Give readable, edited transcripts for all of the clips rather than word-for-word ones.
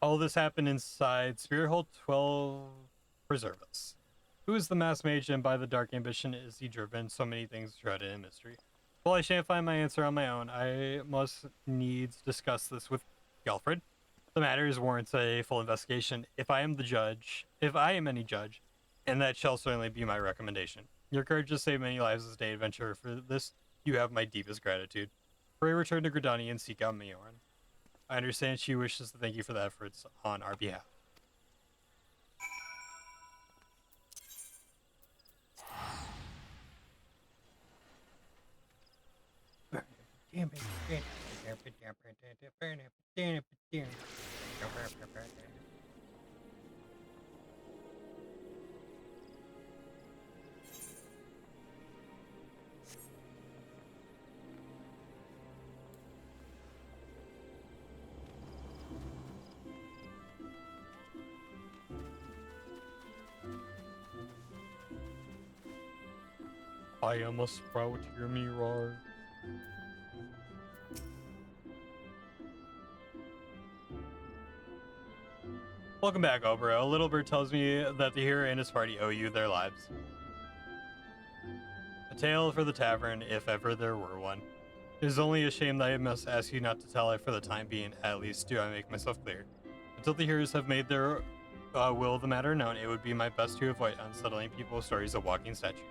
All this happened inside Spirit Hole 12 Preserve Us. Who is the masked mage, and by the dark ambition is he driven? So many things shrouded in mystery. Well, I shan't find my answer on my own. I must needs discuss this with Gelfred. The matter warrants a full investigation. If I am any judge, and that shall certainly be my recommendation. Your courage has saved many lives this day adventure. For this, you have my deepest gratitude. Pray return to Gridani and seek out Mayorn. I understand she wishes to thank you for the efforts on our behalf. I am a sprout, hear me roar. Welcome back, Obra. A little bird tells me that the hero and his party owe you their lives. A tale for the tavern, if ever there were one. It is only a shame that I must ask you not to tell it for the time being. At least do I make myself clear. Until the heroes have made their will of the matter known, it would be my best to avoid unsettling people with stories of walking statues.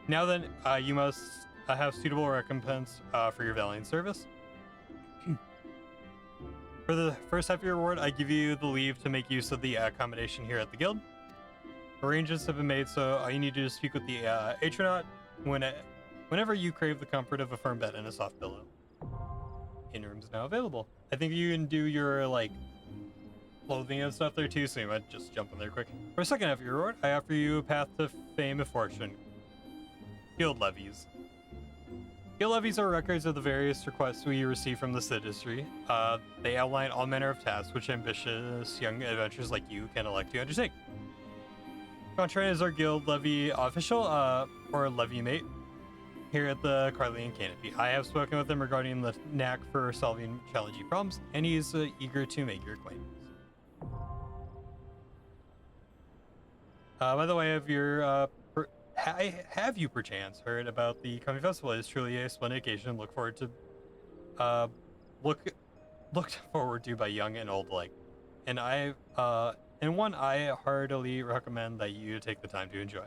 Now then, you must have suitable recompense for your valiant service. For the first half of your reward, I give you the leave to make use of the accommodation here at the guild. Arrangements have been made, so all you need to do is speak with the Atronaut whenever you crave the comfort of a firm bed and a soft pillow. In-room's now available. I think you can do your, like, clothing and stuff there too, so you might just jump in there quick. For the second half of your reward, I offer you a path to fame and fortune. Guild levies. Guild levies are records of the various requests we receive from the citizenry. They outline all manner of tasks which ambitious young adventurers like you can elect to undertake. Contran is our guild levy official, or levy mate, here at the Carlian Canopy. I have spoken with him regarding the knack for solving challenging problems, and he is eager to make your acquaintance. By the way, have you perchance heard about the coming festival? It is truly a splendid occasion. Looked forward to by young and old alike. And one I heartily recommend that you take the time to enjoy.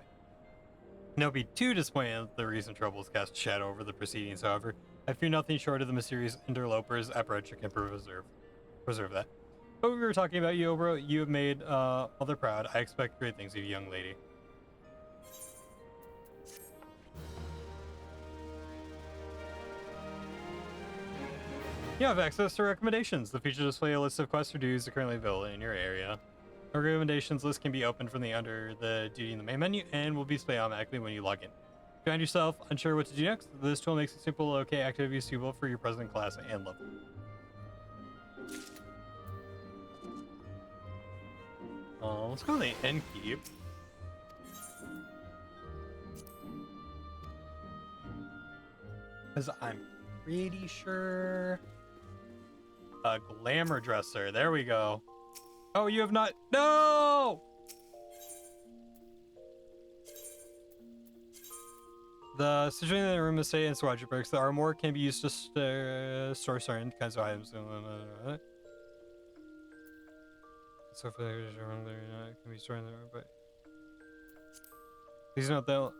Don't be too disappointed that the recent troubles cast a shadow over the proceedings, however. I fear nothing short of the mysterious interlopers apparatchik can preserve that. But we were talking about you, bro. You have made mother proud. I expect great things of you, young lady. You have access to recommendations. The feature display a list of quests or duties currently available in your area. A recommendations list can be opened from under the duty in the main menu and will be displayed automatically when you log in. If you find yourself unsure what to do next, this tool makes it simple to locate activities suitable for your present class and level. Let's go to the end keep. Because I'm pretty sure... A glamour dresser. There we go. Oh, you have not... No! The situation in the room is in Squadron Bricks. The armor can be used to store certain kinds of items. So for the can be stored in there, but please note that.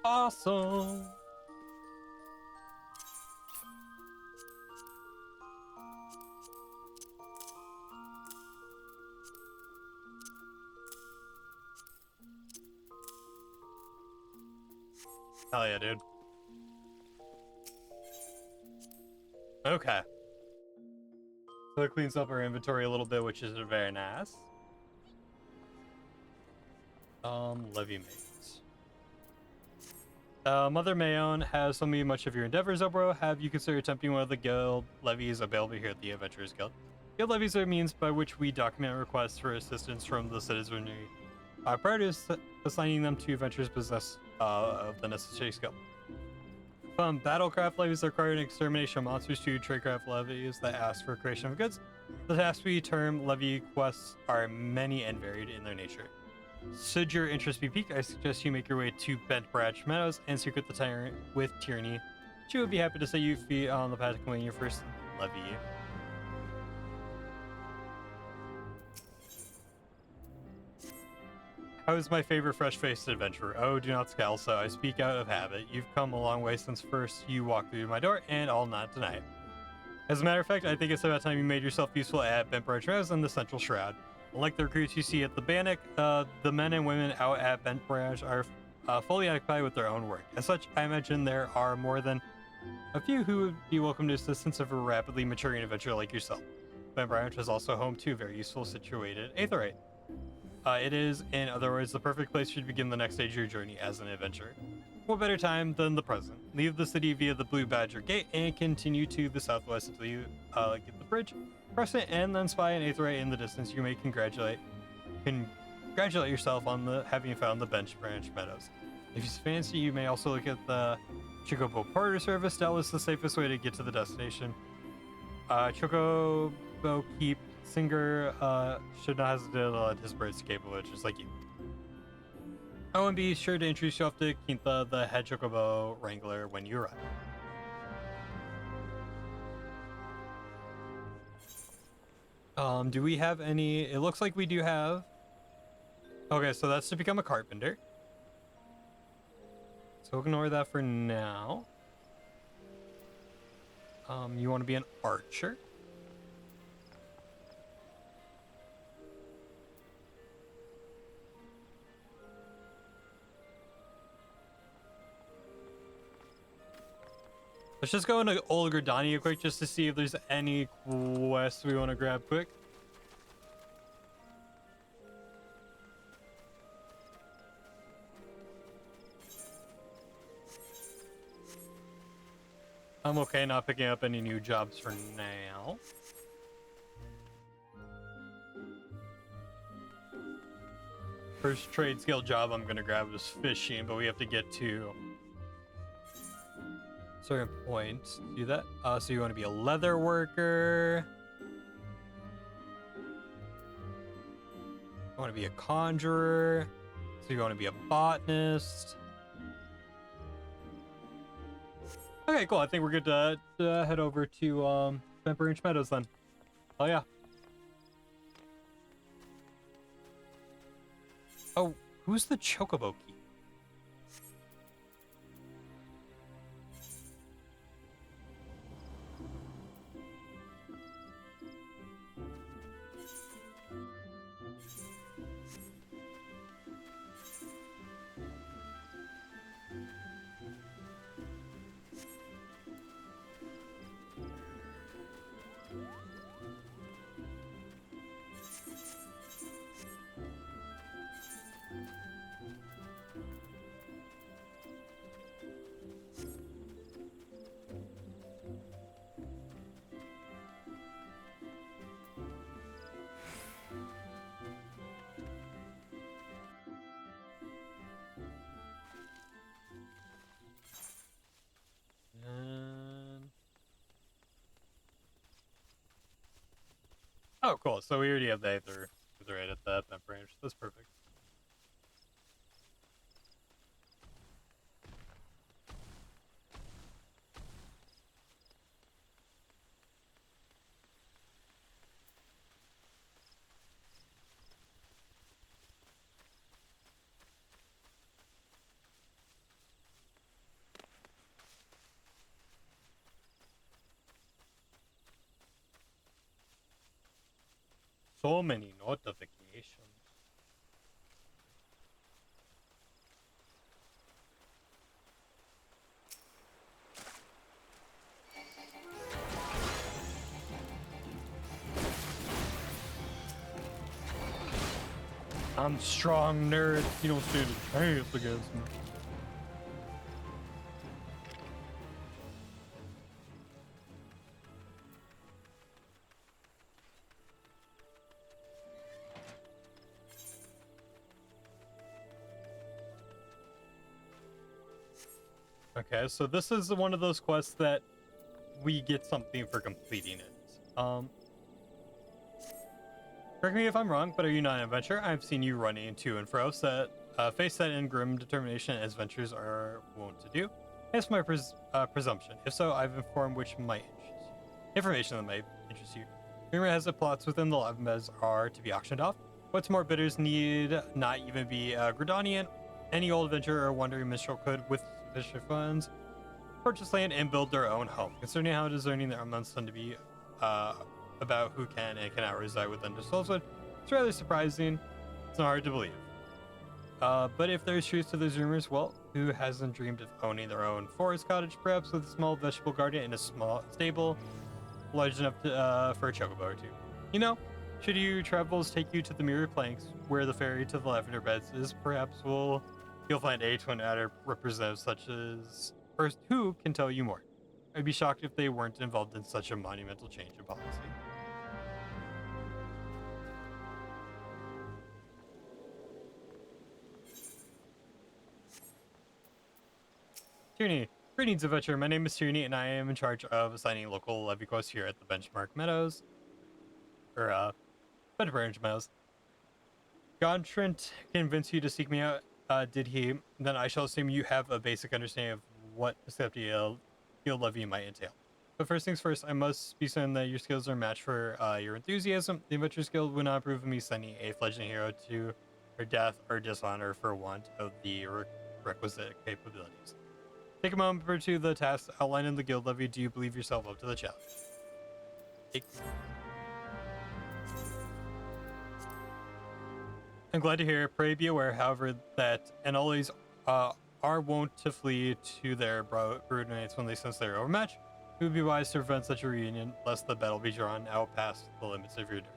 Awesome. Hell yeah, dude. Okay. So it cleans up our inventory a little bit, which is very nice. Levy mates. Mother Mayon has so much of your endeavors, Obro. Have you considered attempting one of the guild levies available here at the Adventurers Guild? Guild levies are a means by which we document requests for assistance from the citizenry. Prior to assigning them to adventurers possess of the necessary skill. From battlecraft levies that require an extermination of monsters to tradecraft levies that ask for creation of goods, the tasks we term levy quests are many and varied in their nature. Should your interest be piqued, I suggest you make your way to Bent Branch Meadows and seek out the tyrant with Tyranny. She would be happy to set you feet on the path to completing your first levy. How is my favorite fresh-faced adventurer? Oh, do not scowl so. I speak out of habit. You've come a long way since first you walked through my door, and I'll not deny it. As a matter of fact, I think it's about time you made yourself useful at Bent Branch Meadows and the Central Shroud. Unlike the recruits you see at the Bannock, the men and women out at Bent Branch are fully occupied with their own work. As such, I imagine there are more than a few who would be welcome to assistance of a rapidly maturing adventurer like yourself. Bent Branch is also home to a very useful situated Aetherite. It is, in other words, the perfect place for you to begin the next stage of your journey as an adventurer. What better time than the present? Leave the city via the Blue Badger Gate and continue to the southwest until you get the bridge, cross it, and then spy an Aetherite in the distance. You may congratulate yourself on having found the Bench Branch Meadows. If you fancy, you may also look at the Chocobo Porter Service. That was the safest way to get to the destination. Chocobo Keep Singer should not hesitate to let his birds escape just like you. Oh, and be sure to introduce yourself to Quinta, the head Chocobo Wrangler, when you arrive. Do we have any? It looks like we do have. Okay, so that's to become a carpenter. So ignore that for now. You want to be an archer? Let's just go into Old Gridania quick just to see if there's any quests we want to grab quick. I'm okay not picking up any new jobs for now. First trade skill job I'm gonna grab is fishing, but we have to get to certain points to do that. So you want to be a leather worker. You want to be a conjurer. So you want to be a botanist. Okay, cool. I think we're good to head over to Bent Branch Meadows then. Oh yeah. Oh, who's the Chocobo Key? Oh, cool. So we already have the Aether right at that Bent Branch. That's perfect. So many notifications. I'm strong, nerd. You don't stand a chance against me. Okay, so this is one of those quests that we get something for completing it. Correct me if I'm wrong, but are you not an adventurer? I've seen you running to and fro, face set in grim determination as adventurers are wont to do. That's my presumption. If so, I've informed which might interest information that might interest you. Rumor has it plots within the lava beds are to be auctioned off. What's more, bidders need not even be Gridonian. Any old adventurer or wandering minstrel could, with sufficient funds, purchase land and build their own home. Concerning how discerning there are months tend to be about who can and cannot reside within the Soulswood, it's rather surprising. It's not hard to believe. But if there's truth to those rumors, well, who hasn't dreamed of owning their own forest cottage, perhaps with a small vegetable garden and a small stable large enough for a chocobo or two? You know, should your travels take you to the mirror planks where the ferry to the lavender beds is, perhaps you'll find a twin adder representative such as first who can tell you more. I'd be shocked if they weren't involved in such a monumental change in policy. Tierney, greetings, adventurer. My name is Tierney, and I am in charge of assigning local levy quests here at the Benchmark Meadows. Benchmark Meadows. Gontrent convinced you to seek me out, did he? Then I shall assume you have a basic understanding of what a skeptical guild levy might entail. But first things first, I must be certain that your skills are matched for your enthusiasm. The Adventurers Guild would not approve of me sending a fledgling hero to her death or dishonor for want of the requisite capabilities. Take a moment to pursue the tasks outlined in the guild levy. Do you believe yourself up to the challenge? I'm glad to hear. Pray be aware, however, that always are wont to flee to their broodmates when they sense they're overmatched. It would be wise to prevent such a reunion, lest the battle be drawn out past the limits of your endurance.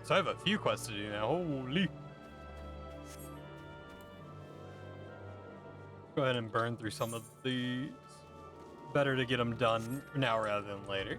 So I have a few quests to do now. Holy. Go ahead and burn through some of these. Better to get them done now rather than later.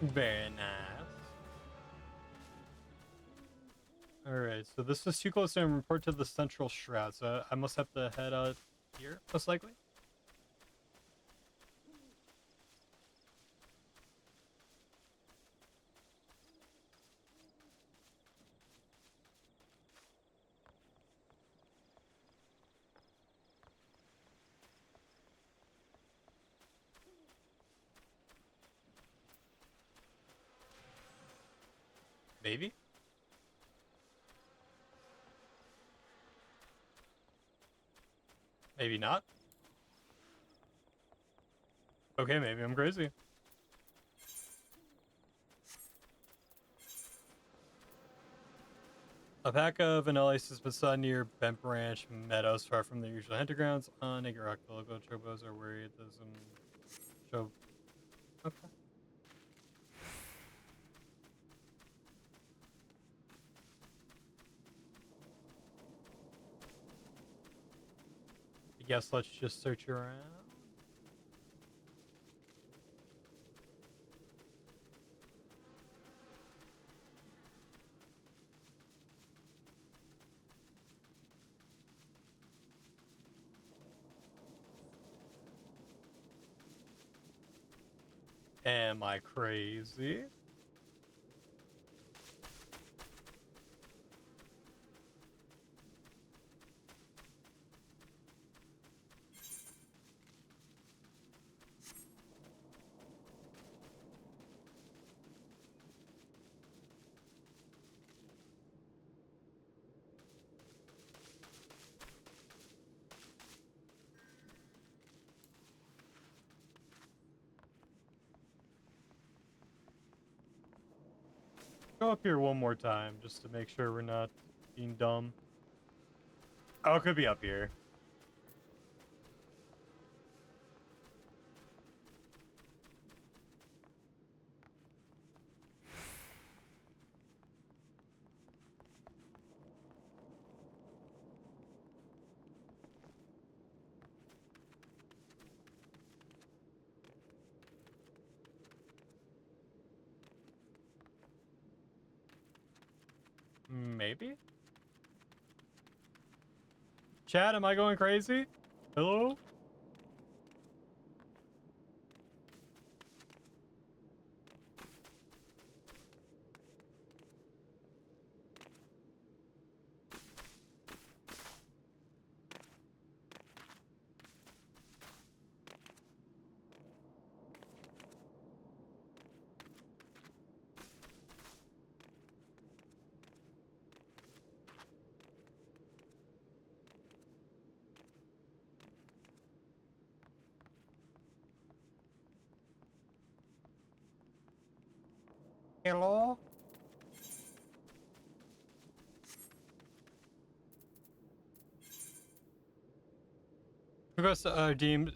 Very nice. Alright, so this is too close to report to the central shroud, so I must have to head out here, most likely. Maybe? Maybe not? Okay, maybe I'm crazy. A pack of vanillas has been spotted near Bent Branch Meadows, far from their usual hunting grounds. On Naked Rock, the local chobos are worried there's some show. Okay. I guess let's just search around. Am I crazy? Go up here one more time just to make sure we're not being dumb. Oh, it could be up here. Maybe? Chat, am I going crazy? Hello? Hello? Request deemed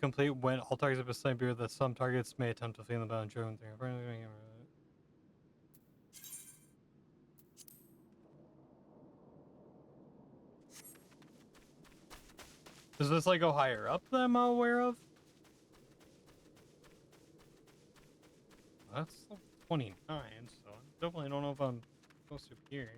complete when all targets have been slain beer that some targets may attempt to flee the bound driven thing. Does this like go higher up that I'm aware of? That's 29, so I definitely don't know if I'm supposed to be here.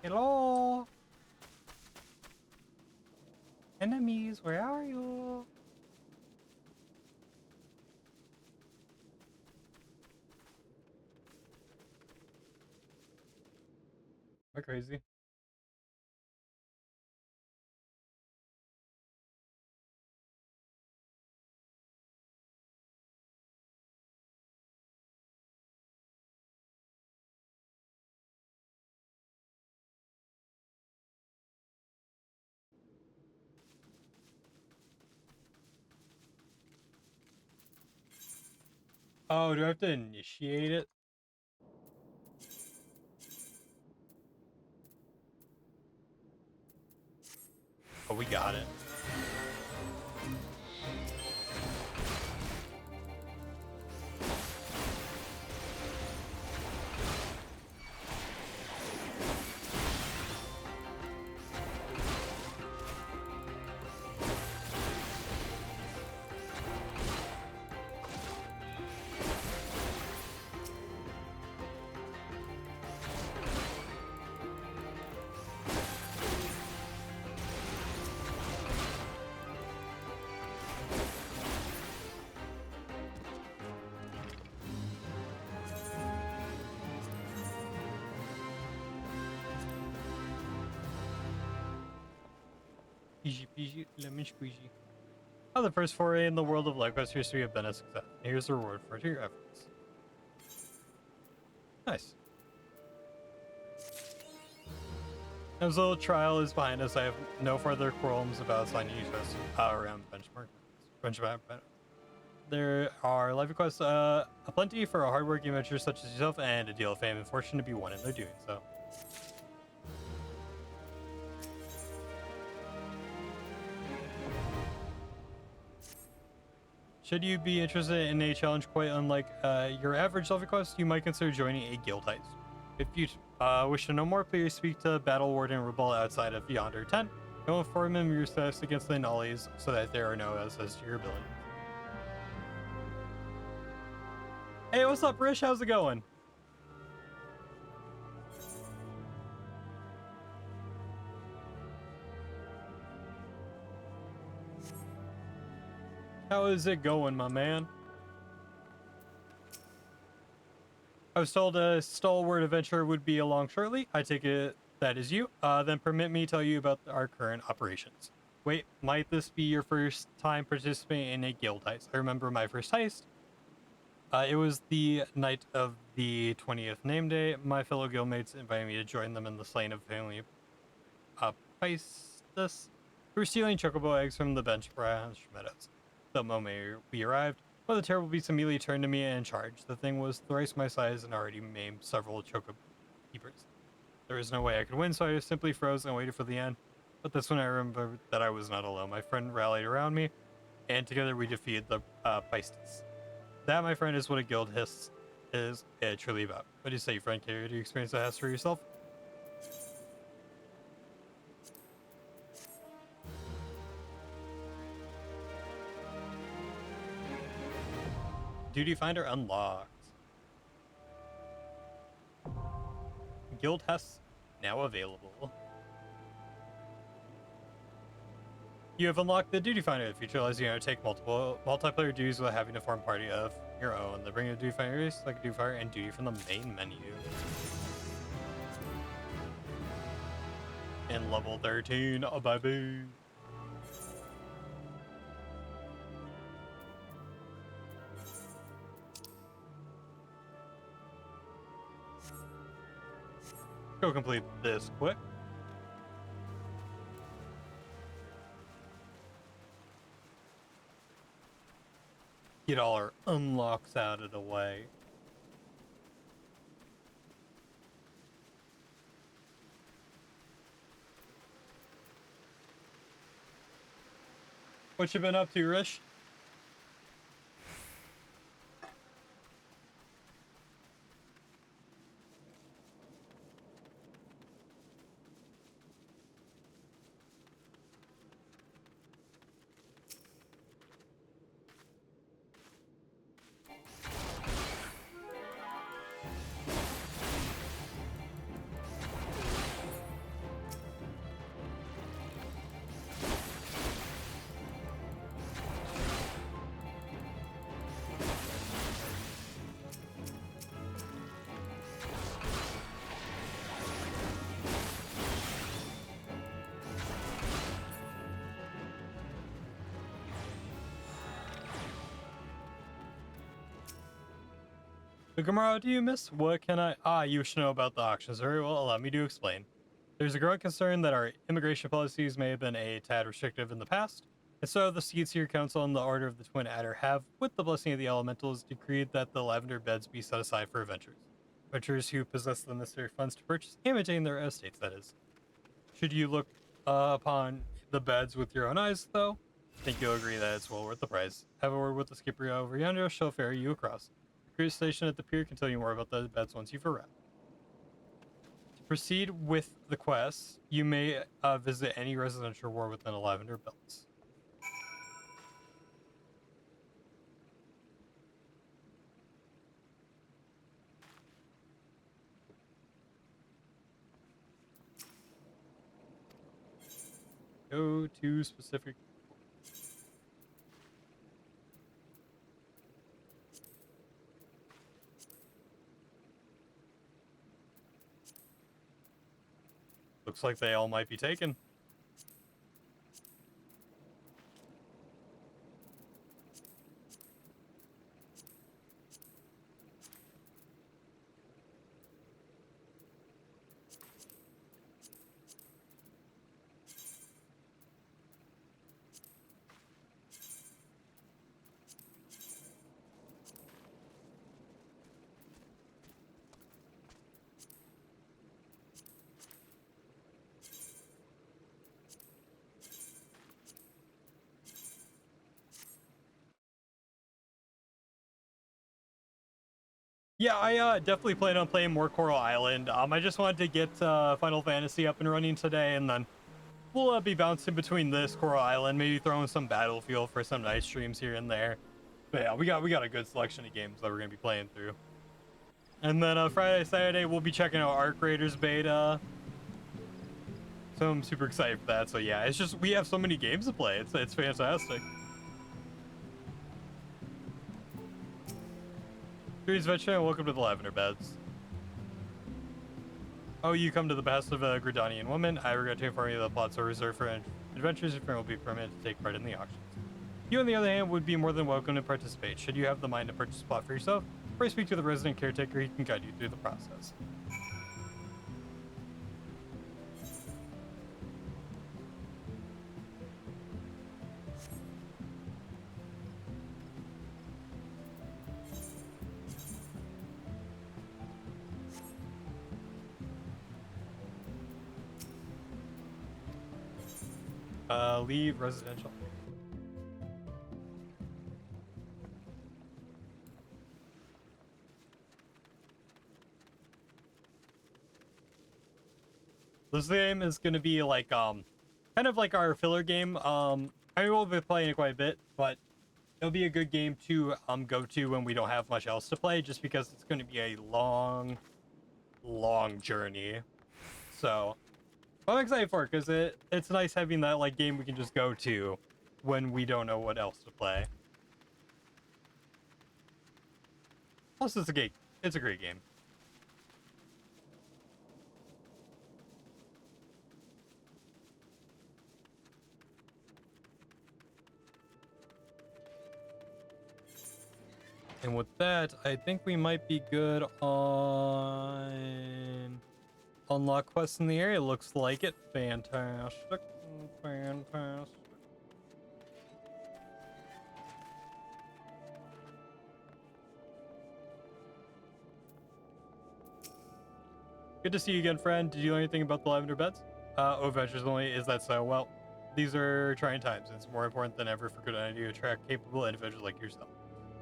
Hello? Enemies, where are you? Am I crazy? Oh, do I have to initiate it? Oh, we got it. Easy peasy, lemon squeezy. Oh, the first foray in the world of LegQuest history have been a success. Here's the reward for your efforts. Nice. As the trial is behind us, I have no further qualms about assigning you to us around benchmark. There are life requests aplenty for a hardworking adventurer such as yourself, and a deal of fame and fortune to be won in their doing so. Should you be interested in a challenge quite unlike your average life request, you might consider joining a guild heist. If you wish to know more, please speak to Battle Warden Reborn outside of yonder tent. Go inform him of your status against the Nollies so that there are no access to your ability. Hey, what's up, Rish? How's it going? How is it going, my man? I was told a stalwart adventurer would be along shortly. I take it that is you. Then permit me to tell you about our current operations. Wait, might this be your first time participating in a guild heist? I remember my first heist. It was the night of the 20th name day. My fellow guildmates invited me to join them in the slaying of family Pistis. We were stealing chocobo eggs from the bench branch meadows. The moment we arrived, one of the terrible beasts immediately turned to me and charged. The thing was thrice my size and already maimed several chocobo keepers. There was no way I could win, so I just simply froze and waited for the end. But that's when I remembered that I was not alone. My friend rallied around me, and together we defeated the Pistis. That, my friend, is what a guild hiss is truly about. What do you say, friend? Care to experience that hiss for yourself? Duty Finder unlocked. Guild Hess now available. You have unlocked the Duty Finder. The feature allows you to take multiple multiplayer duties without having to form a party of your own. The bring a Duty Finder is like a Duty Finder and duty from the main menu. And level 13, oh baby. Go complete this quick. Get all our unlocks out of the way. What you been up to, Rish? Gamara, do you miss? What can I? You should know about the auctions. Very well, allow me to explain. There's a growing concern that our immigration policies may have been a tad restrictive in the past, and so the Seedseer Council and the Order of the Twin Adder have, with the blessing of the elementals, decreed that the lavender beds be set aside for adventurers. Adventurers who possess the necessary funds to purchase and maintain their estates, that is. Should you look upon the beds with your own eyes, though, I think you'll agree that it's well worth the price. Have a word with the skipper over yonder, she'll ferry you across. The cruise station at the pier can tell you more about the beds once you've arrived. To proceed with the quest, you may visit any residential ward within the Lavender Belts. Go to specific. Looks like they all might be taken. Yeah, I definitely plan on playing more Coral Island. I just wanted to get Final Fantasy up and running today, and then we'll be bouncing between this Coral Island, maybe throwing some Battlefield for some nice streams here and there. But yeah, we got a good selection of games that we're gonna be playing through. And then Friday, Saturday, we'll be checking out Arc Raiders beta. So I'm super excited for that. So yeah, it's just we have so many games to play. It's fantastic. Greetings, veteran. Welcome to the Lavender Beds. Oh, you come to the behest of a Gridanian woman. I regret to inform you that the plots are reserved for adventurers. Your friend will be permitted to take part in the auctions. You, on the other hand, would be more than welcome to participate. Should you have the mind to purchase a plot for yourself, or speak to the resident caretaker, he can guide you through the process. Leave residential. This game is gonna be like kind of like our filler game. I mean, we'll be playing it quite a bit, but it'll be a good game to go to when we don't have much else to play, just because it's gonna be a long journey. So I'm excited for it because it's nice having that like game we can just go to when we don't know what else to play. Plus, it's a great game. And with that, I think we might be good on unlock quests in the area. Looks like it. Fantastic. Fantastic. Good to see you again, friend. Did you learn anything about the Lavender Beds? Oh, Adventures Only, is that so? Well, these are trying times, and it's more important than ever for good idea to attract capable individuals like yourself.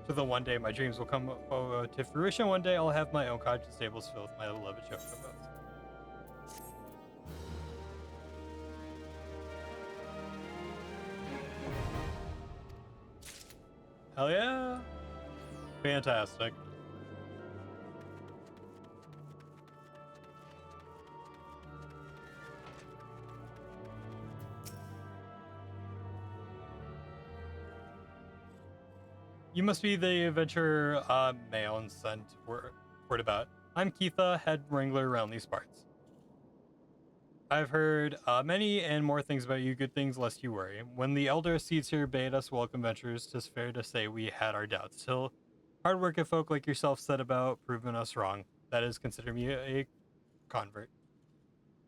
So that one day my dreams will come to fruition. One day I'll have my own cottage and stables filled with my beloved chocobos. Hell yeah! Fantastic. You must be the adventurer Mayon sent word about. I'm Keitha, head wrangler around these parts. I've heard many and more things about you, good things lest you worry. When the elder seeds here bade us welcome venturers, 'tis fair to say we had our doubts, till hard-working folk like yourself set about proving us wrong. That is, consider me a convert.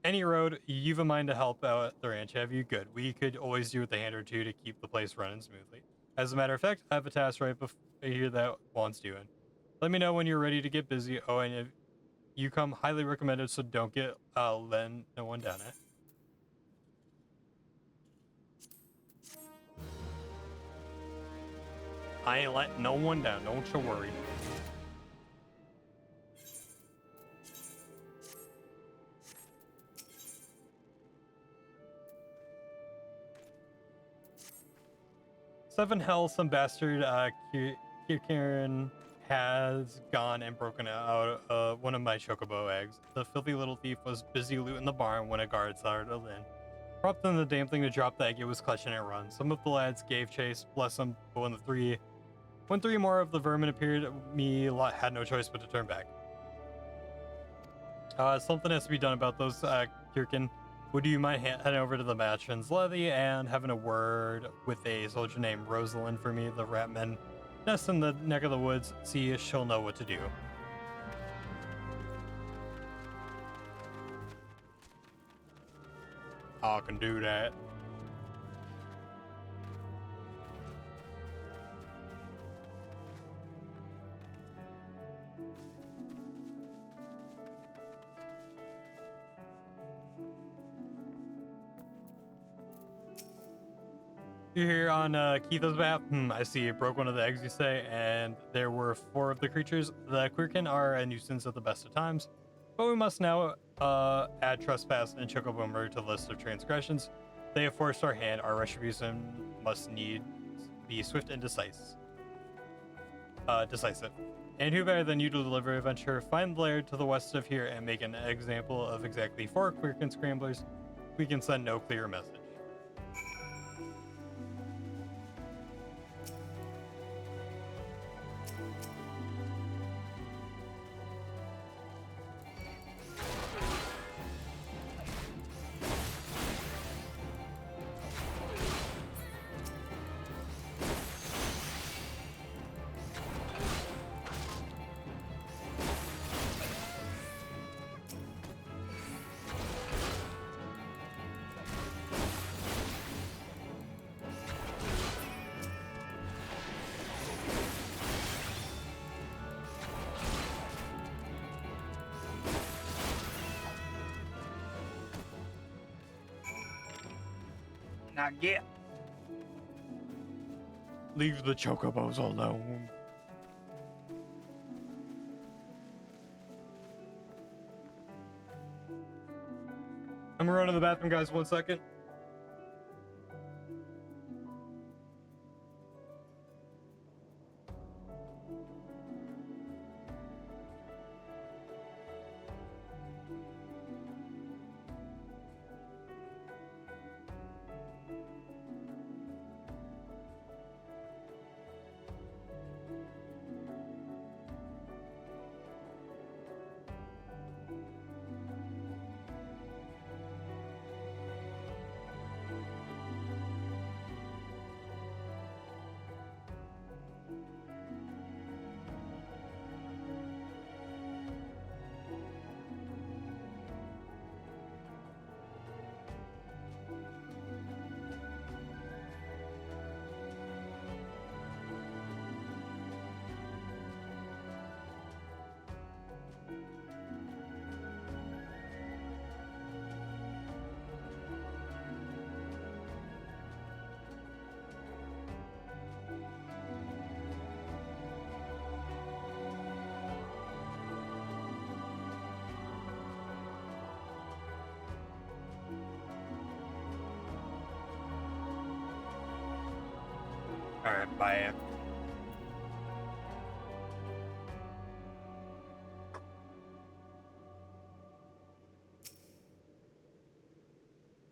Any road, you've a mind to help out the ranch, have you? Good. We could always do with a hand or two to keep the place running smoothly. As a matter of fact, I have a task right here that wants doing. Let me know when you're ready to get busy. Oh, and if you come, highly recommended, so don't get letting no one down it. I ain't letting no one down, don't you worry. Seven hell, some bastard Kirkiran has gone and broken out one of my chocobo eggs. The filthy little thief was busy looting the barn when a guard started in. Dropped in the damn thing to drop the egg, it was clutching and run. Some of the lads gave chase, bless them, but when three more of the vermin appeared, me had no choice but to turn back. Something has to be done about those, Kirkin. Would you mind heading over to the matron's levy and having a word with a soldier named Rosalind for me? The ratmen nest in the neck of the woods. See if she'll know what to do. I can do that. You're here on Keitha's map. I see you broke one of the eggs, you say, and there were 4 of the creatures. The Quirkin are a nuisance at the best of times, but we must now add trespass and chocobo murder to the list of transgressions. They have forced our hand. Our retribution must need be swift and decisive. And who better than you to deliver adventure? Find the lair to the west of here and make an example of exactly 4 Quirkin scramblers. We can send no clearer message. Not yet. Leave the chocobos alone. I'm gonna run to the bathroom, guys. 1 second. Alright, bye.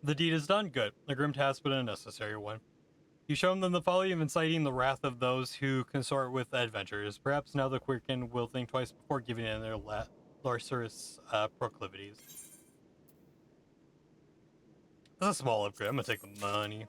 The deed is done. Good. A grim task, but a necessary one. You show them the folly of inciting the wrath of those who consort with adventurers. Perhaps now the Quirkin will think twice before giving in their larcerous proclivities. That's a small upgrade. I'm gonna take the money.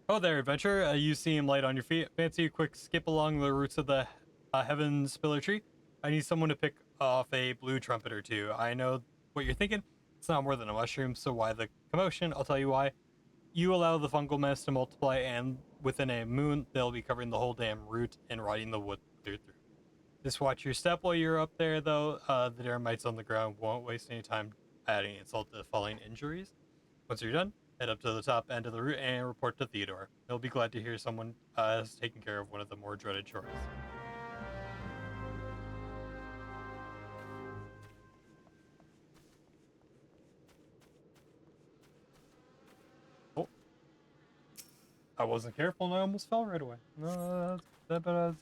Oh there, adventurer. You seem light on your feet. Fancy a quick skip along the roots of the Heaven Spiller tree? I need someone to pick off a blue trumpet or two. I know what you're thinking. It's not more than a mushroom, so why the commotion? I'll tell you why. You allow the fungal mess to multiply, and within a moon, they'll be covering the whole damn root and rotting the wood clear through. Just watch your step while you're up there, though. The dermites on the ground won't waste any time adding insult to falling injuries. Once you're done, head up to the top end of the route and report to Theodore. He'll be glad to hear someone has taken care of one of the more dreaded chores. Oh, I wasn't careful and I almost fell right away. No, that's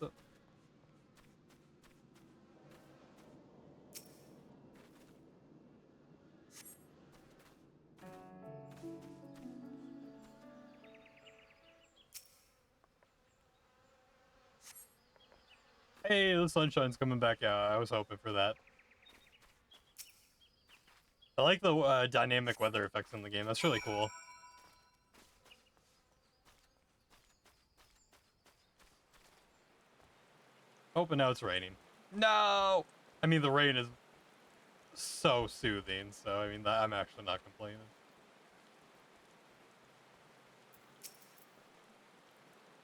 Hey, the sunshine's coming back out. I was hoping for that. I like the dynamic weather effects in the game. That's really cool. Oh, but now it's raining. No! I mean, the rain is so soothing, so I mean, I'm actually not complaining.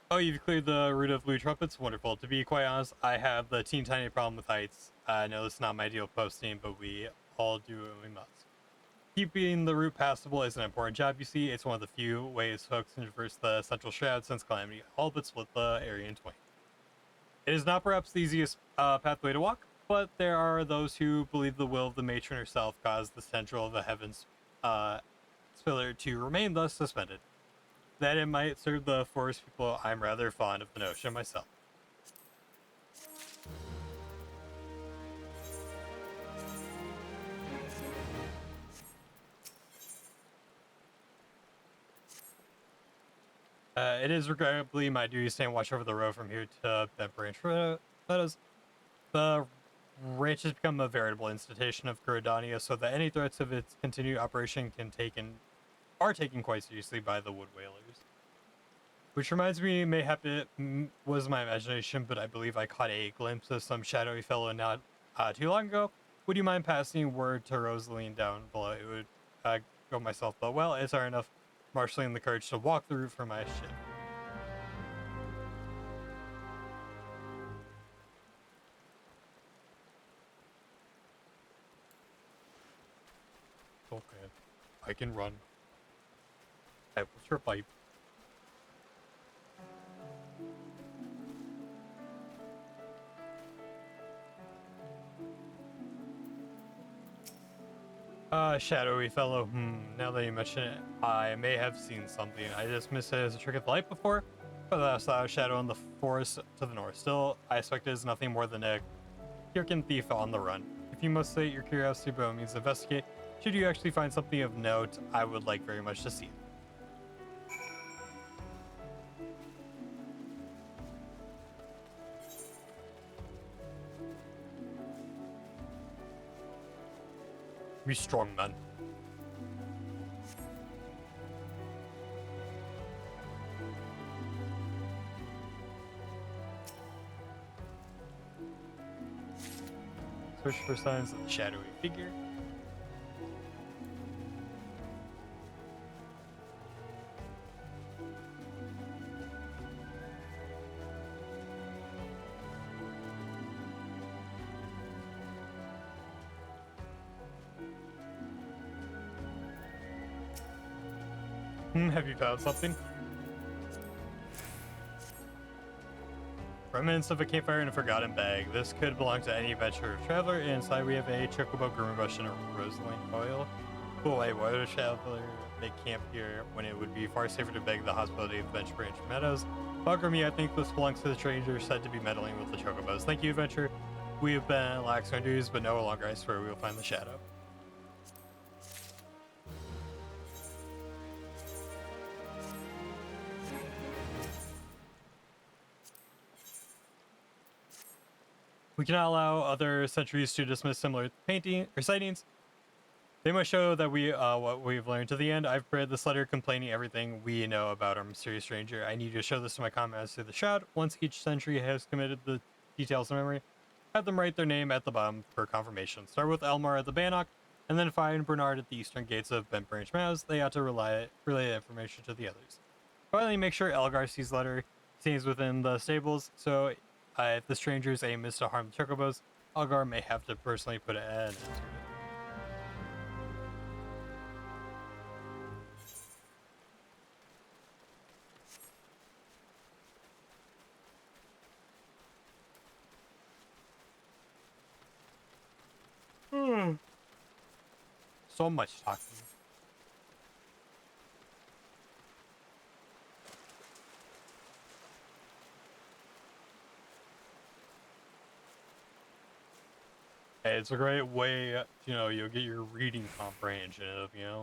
Oh, you've cleared the route of blue trumpets? Wonderful. To be quite honest, I have the teeny tiny problem with heights. I know it's not my ideal posting, but we all do what we must. Keeping the route passable is an important job, you see. It's one of the few ways folks can traverse the central shroud since Calamity all but split the area in twain. It is not perhaps the easiest pathway to walk, but there are those who believe the will of the matron herself caused the central of the heavens spiller to remain thus suspended. That it might serve the forest people, I'm rather fond of the notion myself. It is regrettably my duty to stand watch over the road from here to Bent Branch Meadows. The ranch has become a veritable institution of Kurodania, so that any threats of its continued operation are taken quite seriously by the wood whalers. Which reminds me, mayhap it was my imagination, but I believe I caught a glimpse of some shadowy fellow not too long ago. Would you mind passing word to Rosaline down below? It would go myself, but well, it's hard enough marshaling the courage to walk the route for my ship. Okay, I can run. I will survive. Shadowy fellow. Now that you mention it, I may have seen something. I dismissed it as a trick of the light before, but I saw a shadow in the forest to the north. Still, I suspect it is nothing more than a Kirkin thief on the run. If you must state your curiosity by all means investigate, should you actually find something of note, I would like very much to see it. Be strong, man. Search for signs of the shadowy figure. Have you found something? Remnants of a campfire in a forgotten bag. This could belong to any adventurer or traveler. Inside we have a chocobo, groomer brush, and a rosaline oil. Cool, why would a traveler make camp here when it would be far safer to beg the hospitality of Bench Branch Meadows? Bugger me, I think this belongs to the stranger said to be meddling with the chocobos. Thank you, adventurer. We have been lax on duties, but no longer I swear we will find the shadow. We cannot allow other centuries to dismiss similar sightings. They must show that what we've learned to the end. I've read this letter complaining everything we know about our mysterious stranger. I need you to show this to my comrades through the shroud. Once each century has committed the details to memory, have them write their name at the bottom for confirmation. Start with Elmar at the Bannock, and then find Bernard at the eastern gates of Bent Branch Meadows. They ought to relay the information to the others. Finally, make sure Elgar sees letter stays within the stables, so if the stranger's aim is to harm the chocobos, Elgar may have to personally put an end to it. So much talking. Hey, it's a great way, you'll get your reading comprehension up. You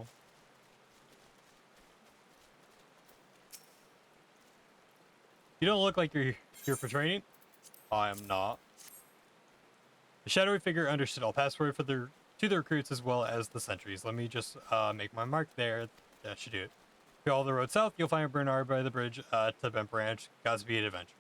don't look like you're here for training. I am not. The shadowy figure understood all password to the recruits as well as the sentries. Let me just make my mark there. That should do it. Follow the road south, you'll find Bernard by the bridge to Bent Branch. Godspeed adventure.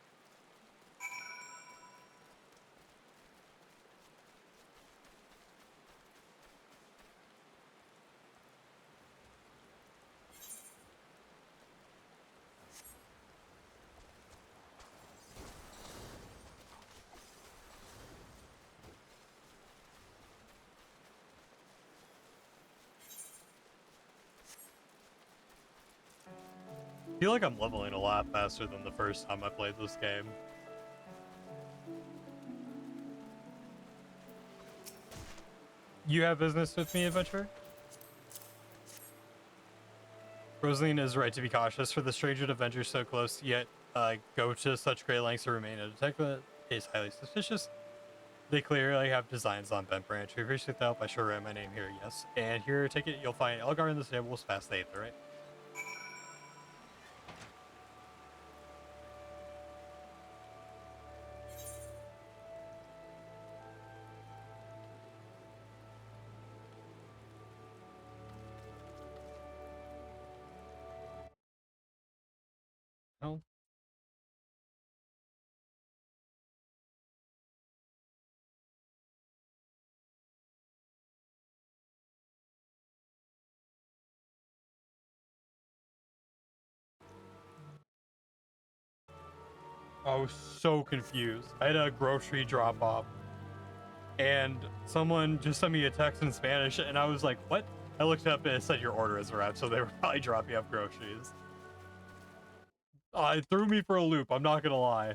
feel like I'm leveling a lot faster than the first time I played this game. You have business with me, adventurer? Rosaline is right to be cautious, for the stranger to venture so close, yet go to such great lengths to remain a detective is highly suspicious. They clearly have designs on Bent Branch. We appreciate the help. I sure write my name here, yes. And here, take it. You'll find Elgar in the stables past the 8th, right? No. I was so confused. I had a grocery drop off, and someone just sent me a text in Spanish, and I was like, what? I looked up and it said your order is arrived, so they were probably dropping off groceries. It threw me for a loop, I'm not gonna lie.